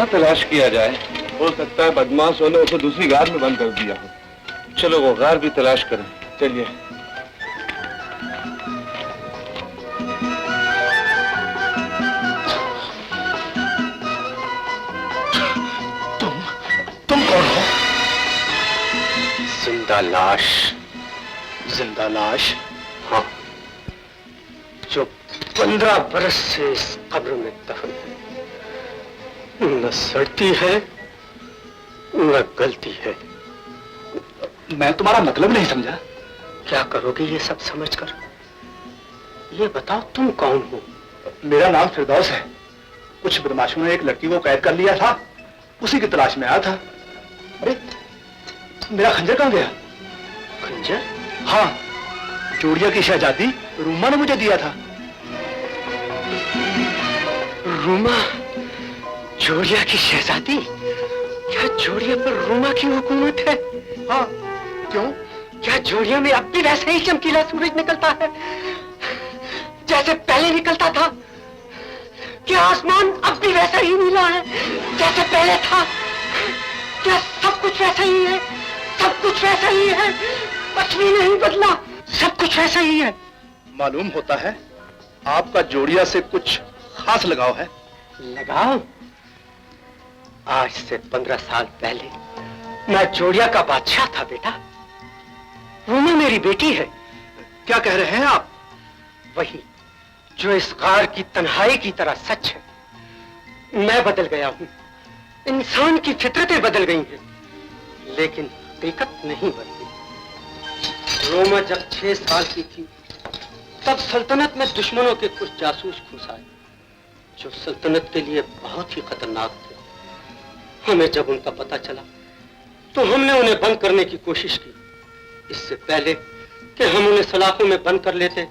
कहाँ तलाश किया जाए? हो सकता है बदमाशों ने उसे दूसरी गार में बंद कर दिया हो। चलो वो गार भी तलाश करें। चलिए। तुम कौन हो? जिंदा लाश। जिंदा लाश? हाँ, जो 15 बरस से इस कब्र में दफन है। न सड़ती है न गलती है। मैं तुम्हारा मतलब नहीं समझा। क्या करोगे ये सब समझकर? ये बताओ तुम कौन हो? मेरा नाम फिरदौस है। कुछ बदमाशों ने एक लड़की को कैद कर लिया था, उसी की तलाश में आया था। अरे मेरा खंजर कहाँ गया? खंजर? हाँ, जोड़िया की शहजादी रूमा ने मुझे दिया था। रूमा? जोड़िया की शहजादी? क्या जोड़िया पर रूमा की हुकूमत है? हाँ। क्यों? क्या जोड़िया में अब भी वैसा ही चमकीला सूरज निकलता है जैसे पहले निकलता था? क्या आसमान अब भी वैसा ही नीला है जैसे पहले था? क्या सब कुछ वैसा ही है? सब कुछ वैसा ही है, कुछ भी नहीं बदला, सब कुछ वैसा ही है। मालूम होता है आपका जोड़िया से कुछ खास लगाव है। लगाव? आज से 15 साल पहले मैं जोड़िया का बादशाह था बेटा। रूमा मेरी बेटी है। क्या कह रहे हैं आप? वही जो इस गार की तन्हाई की तरह सच है। मैं बदल गया हूं, इंसान की फितरतें बदल गई हैं, लेकिन हकीकत नहीं बदली। रोमा जब 6 साल की थी तब सल्तनत में दुश्मनों के कुछ जासूस घुस आए जो सल्तनत के लिए बहुत ही खतरनाक थे। हमें जब उनका पता चला तो हमने उन्हें बंद करने की कोशिश की। इससे पहले कि हम उन्हें सलाखों में बंद कर लेते,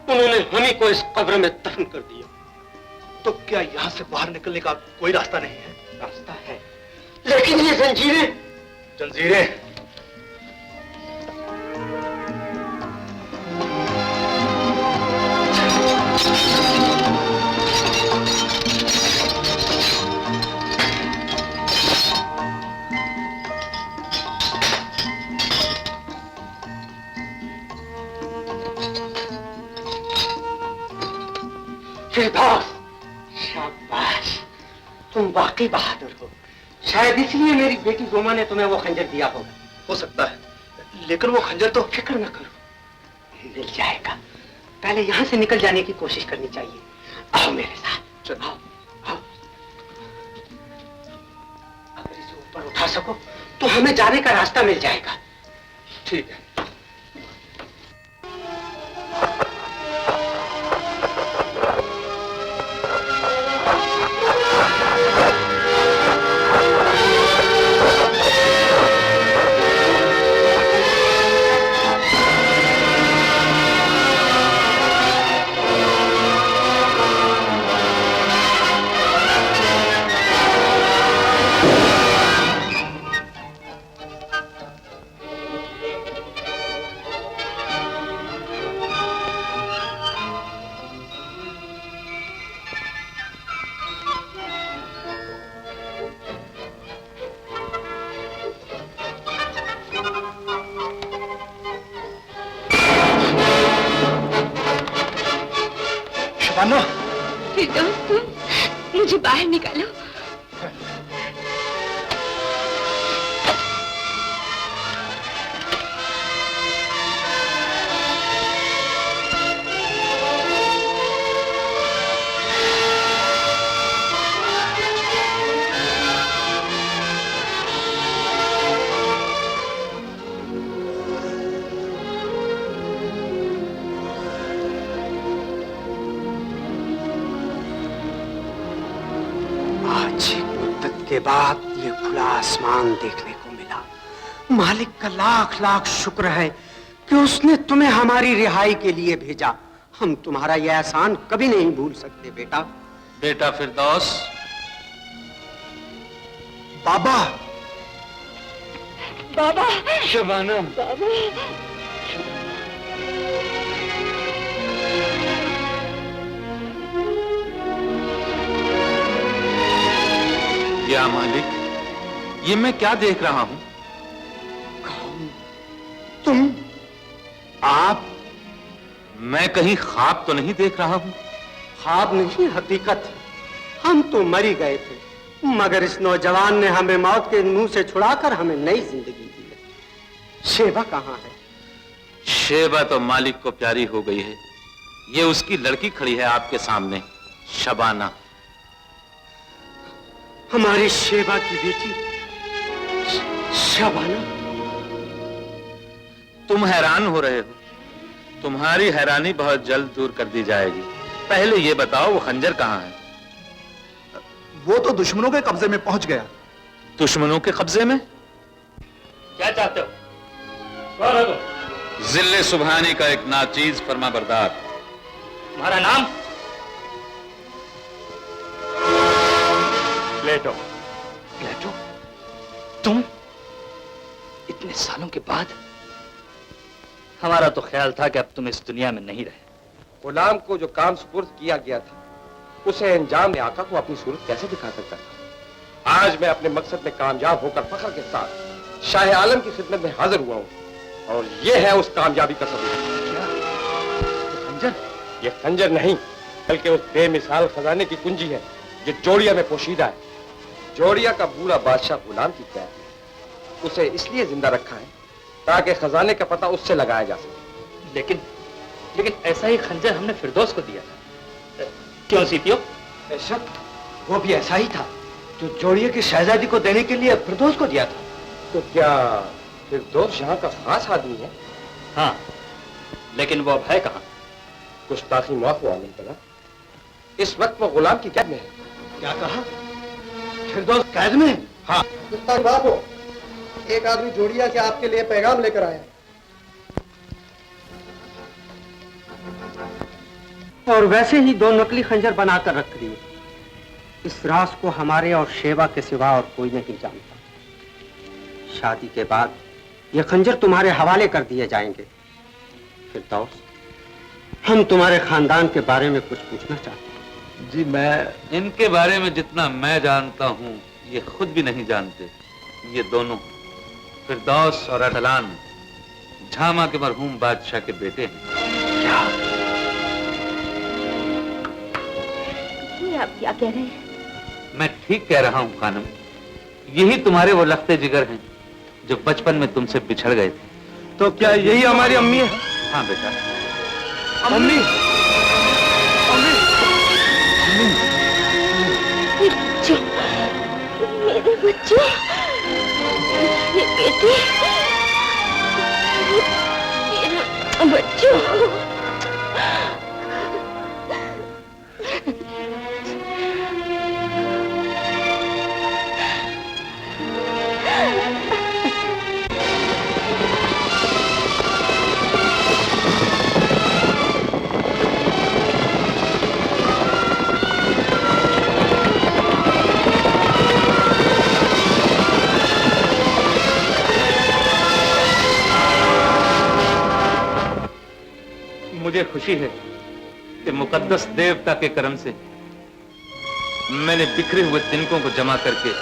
उन्होंने हम ही को इस कब्र में दफन कर दिया। तो क्या यहाँ से बाहर निकलने का कोई रास्ता नहीं है? रास्ता है, लेकिन ये जंजीरें। जंजीरें? फिरदौस, शाबाश, तुम वाकई बहादुर हो। शायद इसलिए मेरी बेटी रोमा ने तुम्हें वो खंजर दिया होगा। हो सकता है, लेकिन वो खंजर तो... फिक्र न करो, मिल जाएगा। पहले यहाँ से निकल जाने की कोशिश करनी चाहिए। आओ मेरे साथ। चलो। आओ। अगर इसे ऊपर उठा सको तो हमें जाने का रास्ता मिल जाएगा। ठीक है। फिरदौस, तुम मुझे बाहर निकालो। के बाद ये खुला आसमान देखने को मिला। मालिक का लाख लाख शुक्र है कि उसने तुम्हें हमारी रिहाई के लिए भेजा। हम तुम्हारा यह एहसान कभी नहीं भूल सकते बेटा। बेटा फिरदौस। बाबा। बाबा। शबाना। बाबा। क्या मालिक, ये मैं क्या देख रहा हूं? तुम? आप? मैं कहीं ख्वाब तो नहीं देख रहा हूं? ख्वाब नहीं, हकीकत। हम तो मरी गए थे, मगर इस नौजवान ने हमें मौत के मुंह से छुड़ाकर हमें नई जिंदगी दी है। शेबा कहाँ है? शेबा तो मालिक को प्यारी हो गई है। ये उसकी लड़की खड़ी है आपके सामने, शबाना। हमारी शेबा की बेटी शबाना। तुम हैरान हो रहे हो, तुम्हारी हैरानी बहुत जल्द दूर कर दी जाएगी। पहले ये बताओ वो खंजर कहाँ है? वो तो दुश्मनों के कब्जे में पहुंच गया। दुश्मनों के कब्जे में? क्या चाहते हो? कौन हो तुम? जिले सुबहानी का एक नाचीज फरमाबरदार। तुम्हारा नाम? प्लेटो। प्लेटो? तुम? इतने सालों के बाद? हमारा तो ख्याल था कि अब तुम इस दुनिया में नहीं रहे। गुलाम को जो काम सुपुर्द किया गया था, उसे अंजाम में आका को अपनी सूरत कैसे दिखा सकता था? आज मैं अपने मकसद में कामयाब होकर फख्र के साथ शाह आलम की खिदमत में हाजिर हुआ हूँ, और ये है उस कामयाबी का सबूत। क्या? ये खंजर? ये खंजर नहीं, बल्कि उस बेमिसाल खजाने की कुंजी है जो जोड़िया में पोशीदा है। जोड़िया का पूरा बादशाह गुलाम की कैद है। उसे इसलिए जिंदा रखा है ताकि खजाने का पता उससे लगाया जा सके। लेकिन ऐसा ही खंजर हमने फिरदौस को दिया था। क्यों सीतियो? बेशक, वो भी ऐसा ही था जो जोड़िए की शहजादी को देने के लिए फिरदौस को दिया था। तो क्या फिरदौस यहाँ का खास आदमी है? हाँ, लेकिन वो अब है कहाँ? गुस्ताखी माफ हुआ नहीं पड़ा। इस वक्त वो गुलाम की कैद में है। क्या कहा? फिरदौस कैद में? हाँ। गुस्ताख बाबू, एक आदमी जोड़िया से आपके लिए पैगाम लेकर आया। और वैसे ही 2 नकली खंजर बनाकर रख दिए। इस राज को हमारे और शेबा के सिवा और कोई नहीं जानता। शादी के बाद ये खंजर तुम्हारे हवाले कर दिए जाएंगे। फिरदौस, हम तुम्हारे खानदान के बारे में कुछ पूछना चाहते हैं। जी, मैं इनके बारे में जितना मैं जानता हूँ ये खुद भी नहीं जानते। ये दोनों फिरदौस और अटलान झामा के मरहूम बादशाह के बेटे हैं। क्या? ये आप क्या कह रहे हैं? मैं ठीक कह रहा हूँ खानम। यही तुम्हारे वो लखते जिगर हैं जो बचपन में तुमसे बिछड़ गए थे। तो क्या यही हमारी अम्मी है? हाँ बेटा। अम्मी? मेरे बच्चों, मेरे बेटे, मेरा बच्चों। मुझे खुशी है कि मुकद्दस देवता के करम से मैंने बिखरे हुए तिनकों को जमा करके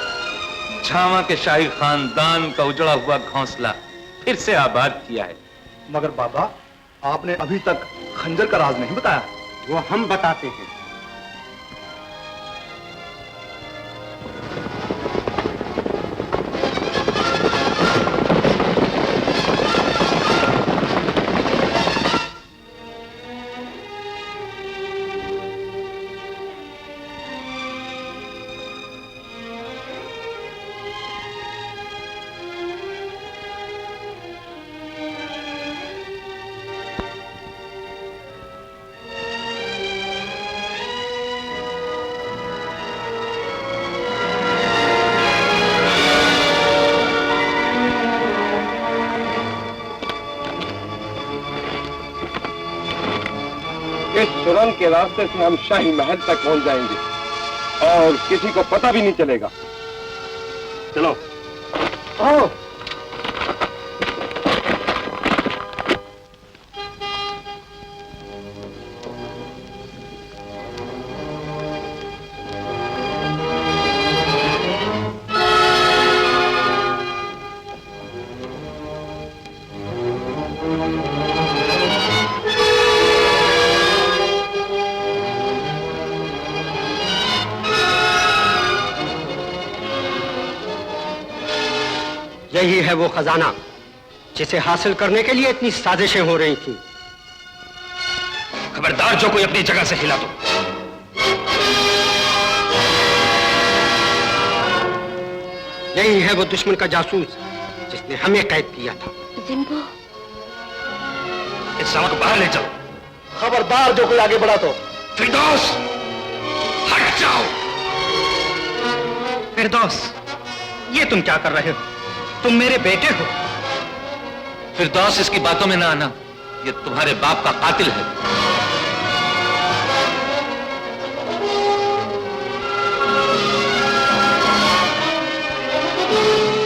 झामा के शाही खानदान का उजड़ा हुआ घोंसला फिर से आबाद किया है। मगर बाबा, आपने अभी तक खंजर का राज नहीं बताया। वो हम बताते हैं। इस सुरंग के रास्ते से हम शाही महल तक पहुंच जाएंगे और किसी को पता भी नहीं चलेगा। चलो। आओ। यही है वो खजाना जिसे हासिल करने के लिए इतनी साजिशें हो रही थी। खबरदार जो कोई अपनी जगह से हिला तो। यही है वो दुश्मन का जासूस जिसने हमें कैद किया था। जिम्बो, इस सामा को बाहर ले चलो। खबरदार जो कोई आगे बढ़ा तो। फिरदौस, हट जाओ। फिरदौस, ये तुम क्या कर रहे हो? तुम मेरे बेटे हो। फिरदौस, इसकी बातों में ना आना, ये तुम्हारे बाप का कातिल है।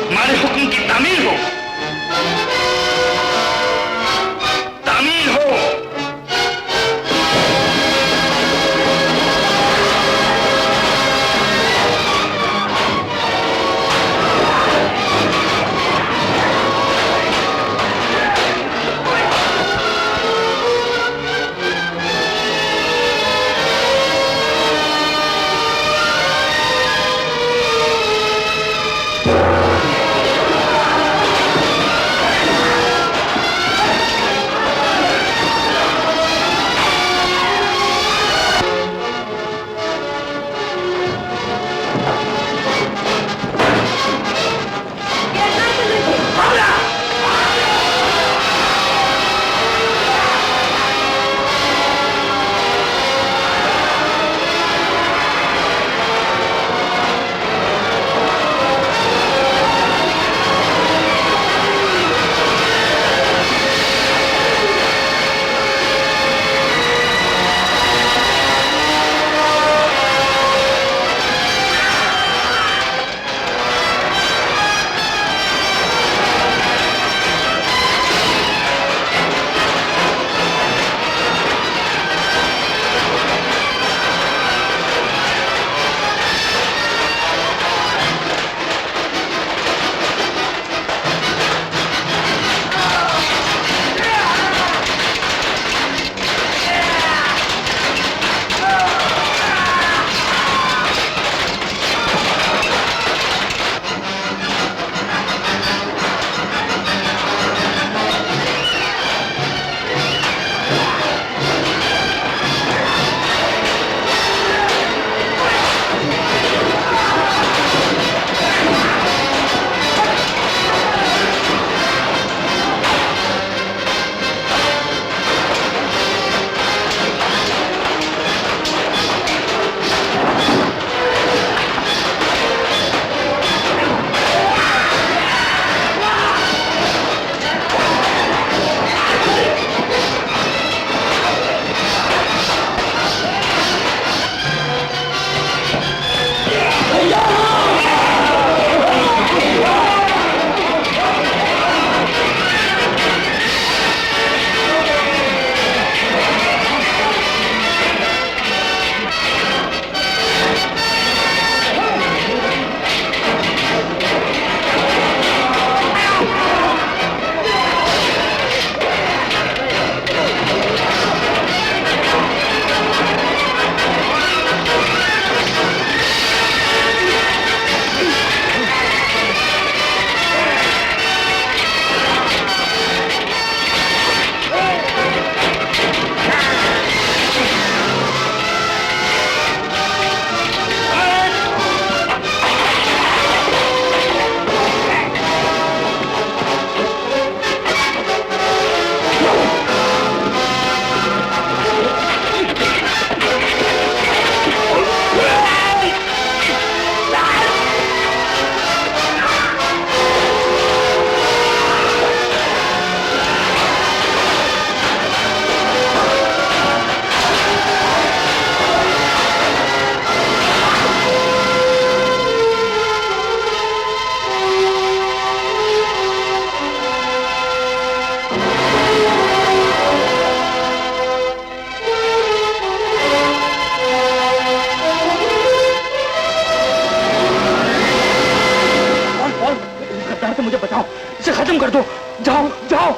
हमारे हुक्म की तामील हो, तामील हो। खत्म कर दो। जाओ जाओ।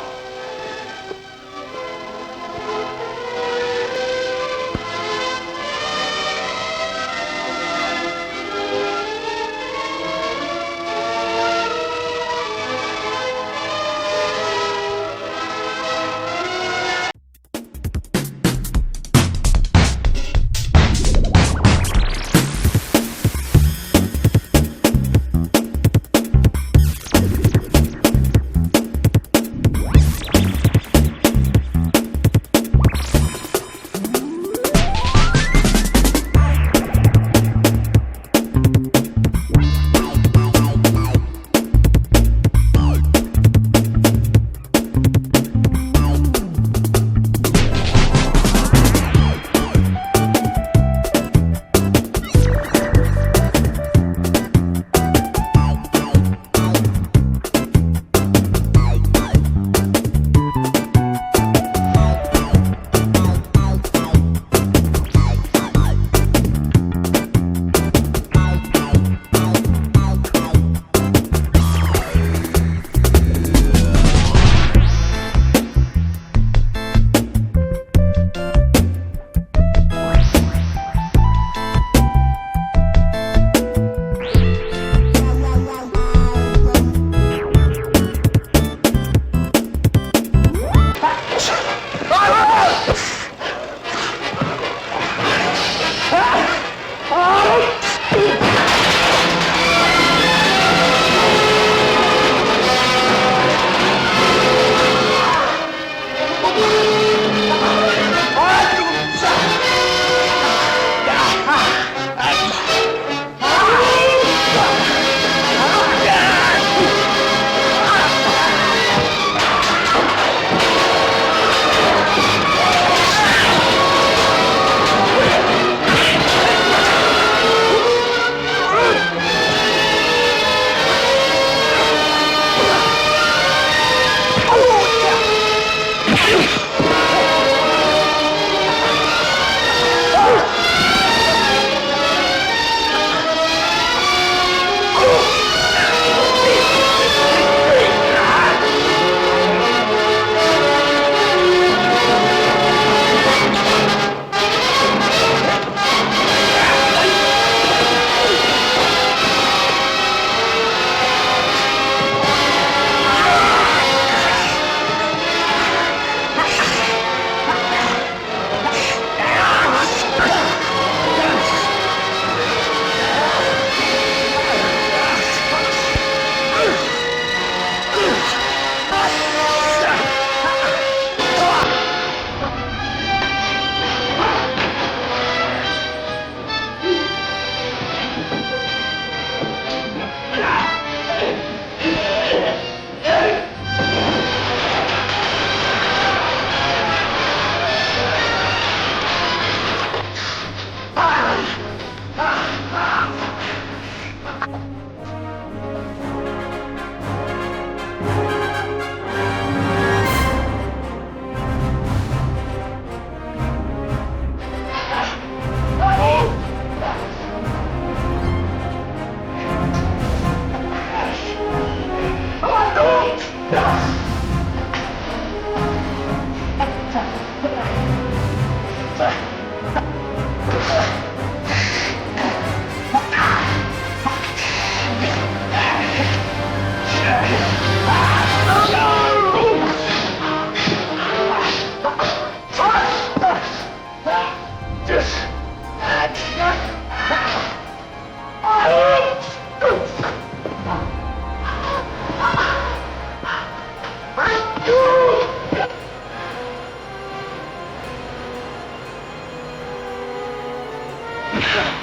है